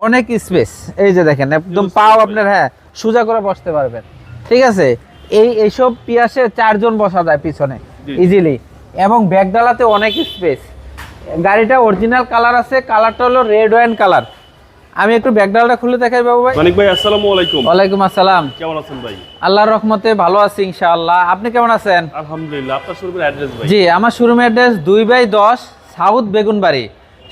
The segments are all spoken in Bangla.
অনেক স্পেস, এই যে দেখেন একদম পাও আপনার সোজা করে বসতে পারবেন। ঠিক আছে, এইসব পিয়াসে 4 জন বসা যায় পিছনে ইজিলি, এবং ব্যাগডালাতে অনেক স্পেস। গাড়িটা অরিজিনাল কালার আছে, কালারটা হলো রেড ওয়াইন কালার। আমি একটু ব্যাগডালাটা খুলে দেখাই বাবু ভাই। মানিক ভাই আসসালামু আলাইকুম। ওয়ালাইকুম আসসালাম। কেমন আছেন ভাই? আল্লাহর রহমতে ভালো আছি ইনশাআল্লাহ। আপনি কেমন আছেন? আলহামদুলিল্লাহ। আপনার শোরুমের অ্যাড্রেস ভাই? জি, আমার শোরুমের অ্যাড্রেস 2/10 সাউথ বেগুনবাড়ি,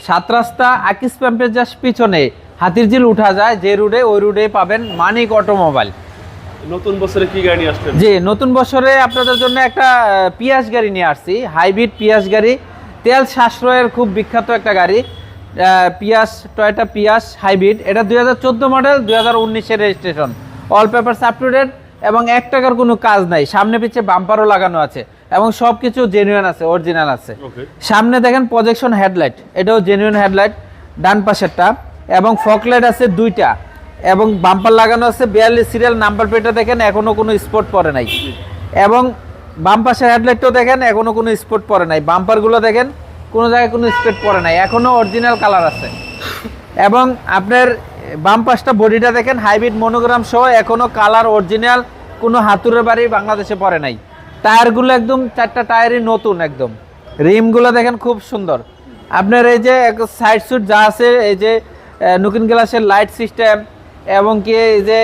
7 রাস্তা আকিস পাম্পের জাস্ট পিছনে হাতিরঝিল উঠা যায় যে রোডে, ওই রোডে পাবেন মানিক অটোমোবাইল। নতুন বছরে কি গাড়ি নিয়ে আসছেন? জি, নতুন বছরে আপনাদের জন্য একটা পিয়াস গাড়ি নিয়ে আসছি, হাইব্রিড পিয়াস গাড়ি। তেল সাশ্রয়ের খুব বিখ্যাত একটা গাড়ি, পিয়াস, টয়োটা পিয়াস হাইব্রিড। এটা 2014 মডেল, 2019-এর registration, all papers up to date, এবং 1 টাকার কোনো কাজ নাই। সামনে পিছিয়ে বাম্পারও লাগানো আছে এবং সব কিছু জেনুইন আছে, অরিজিনাল আছে। সামনে দেখেন প্রজেকশন হেডলাইট, এটাও জেনুইন হেডলাইট ডান পাশেরটা, এবং ফকলাইট আছে 2টা, এবং বাম্পার লাগানো আছে 42 সিরিয়াল নাম্বার প্লেটটা দেখেন এখনো কোনো স্পট পড়ে নাই, এবং বাম পাশের হেডলাইটটাও দেখেন এখনো কোনো স্পট পড়ে নাই। বাম্পারগুলো দেখেন কোনো জায়গায় কোনো স্পট পড়ে নাই, এখনো অরিজিনাল কালার আছে। এবং আপনার বাম পাশটা বডিটা দেখেন হাইব্রিড মনোগ্রাম সহ এখনো কালার অরিজিনাল, কোনো হাতুড়ের বাড়ি বাংলাদেশে পড়ে নাই। টায়ারগুলো একদম 4টা টায়ারই নতুন একদম। রিমগুলো দেখেন খুব সুন্দর। আপনার এই যে সাইড সুট যা আছে, এই যে নুকিন গ্লাসের লাইট সিস্টেম, এবং কি এই যে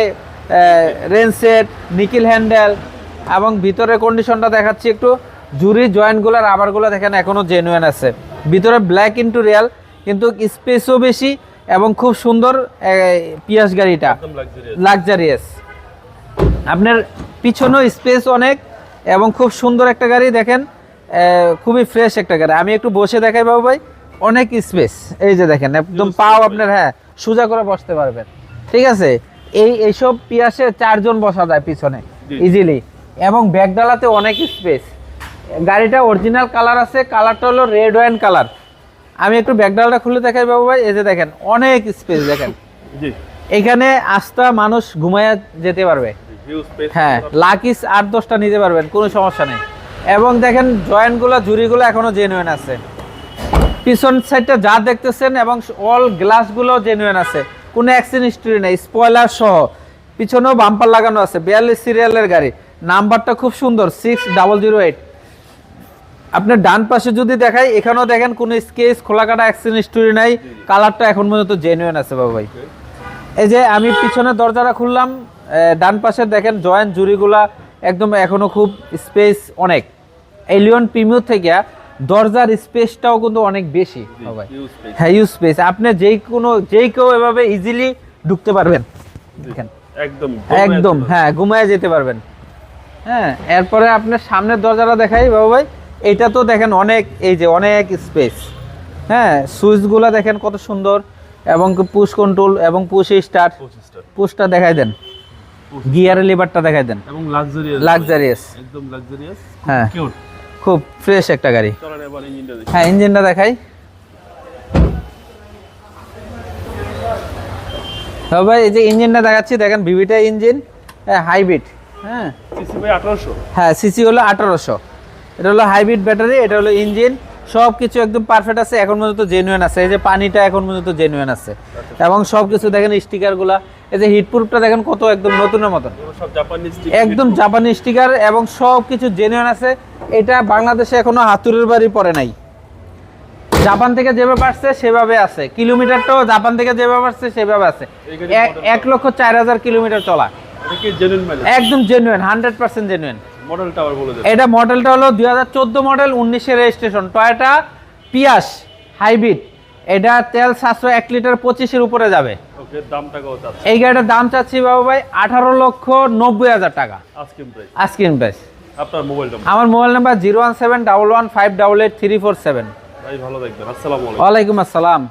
রেন সেট, নিকেল হ্যান্ডেল, এবং ভিতরের কন্ডিশনটা দেখাচ্ছি একটু। জুরি জয়েন্টগুলো, রাবারগুলো দেখেন এখনো জেনুইন আছে। ভিতরে ব্ল্যাক ইন্টু রিয়াল, কিন্তু স্পেসও বেশি এবং খুব সুন্দর পিয়াস গাড়িটা, লাক্সারিয়াস। আপনার পিছনেও স্পেস অনেক এবং খুব সুন্দর একটা গাড়ি দেখেন, খুবই ফ্রেশ একটা গাড়ি। আমি একটু বসে দেখাই বাবু ভাই, অনেক স্পেস, এই যে দেখেন একদম পাও আপনার সোজা করে বসতে পারবেন। ঠিক আছে, এইসব পিয়াসে 4 জন বসা যায় পিছনে ইজিলি, এবং ব্যাগডালাতে অনেক স্পেস। গাড়িটা অরিজিনাল কালার আছে, কালারটা হলো রেড ওয়াইন কালার। আমি একটু ব্যাগডালাটা খুলে দেখাই বাবু ভাই, এই যে দেখেন অনেক স্পেস দেখেন। এখানে আস্তা মানুষ ঘুমায়া যেতে পারবে, লাকিস 8-10টা নিতে পারবেন, কোনো সমস্যা নেই। এবং দেখেন জয়েন্টগুলো, জুরিগুলো এখনো জেনুইন আছে। পিছন সাইডটা যা দেখতেছেন, এবং অল গ্লাসগুলো জেনুইন আছে, কোনো অ্যাক্সিডেন্ট হিস্টরি নেই, স্পয়লার সহ। পিছনেও বাম্পার লাগানো আছে, 42 সিরিয়ালের গাড়ি, নাম্বারটা খুব সুন্দর 6008। আপনার ডান পাশে যদি দেখাই, এখানেও দেখেন কোনো স্কেচ, খোলাকাটা, অ্যাক্সিডেন্ট হিস্টরি নাই, কালারটা এখন পর্যন্ত জেনুইন আছে বাবু ভাই। এই যে আমি পিছনের দরজাটা খুললাম, ডান পাশে দেখেন জয়েন্ট জুরিগুলা একদম এখনো খুব স্পেস অনেক। এলিয়ন প্রিমিয়ার থেকে দরজার স্পেসটাও কিন্তু অনেক বেশি ভাই, হিউজ স্পেস। আপনি যেই কেউ এভাবে ইজিলি ঢুকতে পারবেন, দেখেন একদম ঘুমায় যেতে পারবেন। এরপরে আপনার সামনের দরজাটা দেখাই বাবু ভাই, এটা তো দেখেন অনেক, এই যে অনেক স্পেস। সুইচগুলা দেখেন কত সুন্দর, এবং পুশ কন্ট্রোল এবং পুশ স্টার্ট, পুশটা দেখাই দেন, গিয়ারের লিভারটা দেখাই দেন, এবং লাক্সারিয়াস একদম লাক্সারিয়াস, কিউট, খুব ফ্রেশ একটা গাড়ি। চলেন এবার ইঞ্জিনটা দেখি। ইঞ্জিনটা দেখাই ভাই। এই যে ইঞ্জিনটা দেখাচ্ছি দেখেন, ভিভিটা ইঞ্জিন, হাইব্রিড। সিসি ভাই 1800। সিসি হলো 1800। এটা হলো হাইব্রিড ব্যাটারি, এটা হলো ইঞ্জিন, সব কিছু একদম পারফেক্ট আছে, এখন পর্যন্ত জেনুইন আছে। এই যে পানিটা এখন পর্যন্ত জেনুইন আছে, এবং সব কিছু দেখেন স্টিকারগুলা, এই যে হিটপ্রুফটা দেখেন কত একদম নতুনের মতন, একদম জাপানি স্টিকার, এবং সব কিছু জেনুইন আছে। এটা বাংলাদেশে এখনো হাতুড়ের বাড়ি পড়ে নাই। জাপান থেকে যেভাবে আসছে সেভাবে আছে, কিলোমিটারটাও জাপান থেকে যেভাবে আসছে সেভাবে আছে। 1,04,000 কিলোমিটার চলা, একদম জেনুইন, 100% জেনুইন। এটা মডেলটা হলো 2014 মডেল, 19-এর রেজিস্ট্রেশন, টয়োটা পিয়াস হাইব্রিড। এটা তেল 701 লিটার 25-এর উপরে যাবে। এই গাড়িটার দাম চাচ্ছি বাবু ভাই 18,90,000 টাকা আস্কিং প্রাইস। আমার মোবাইল নাম্বার 01711588347। ভাই ভালো থাকবেন। আসসালামু আলাইকুম। ওয়ালাইকুম আসসালাম।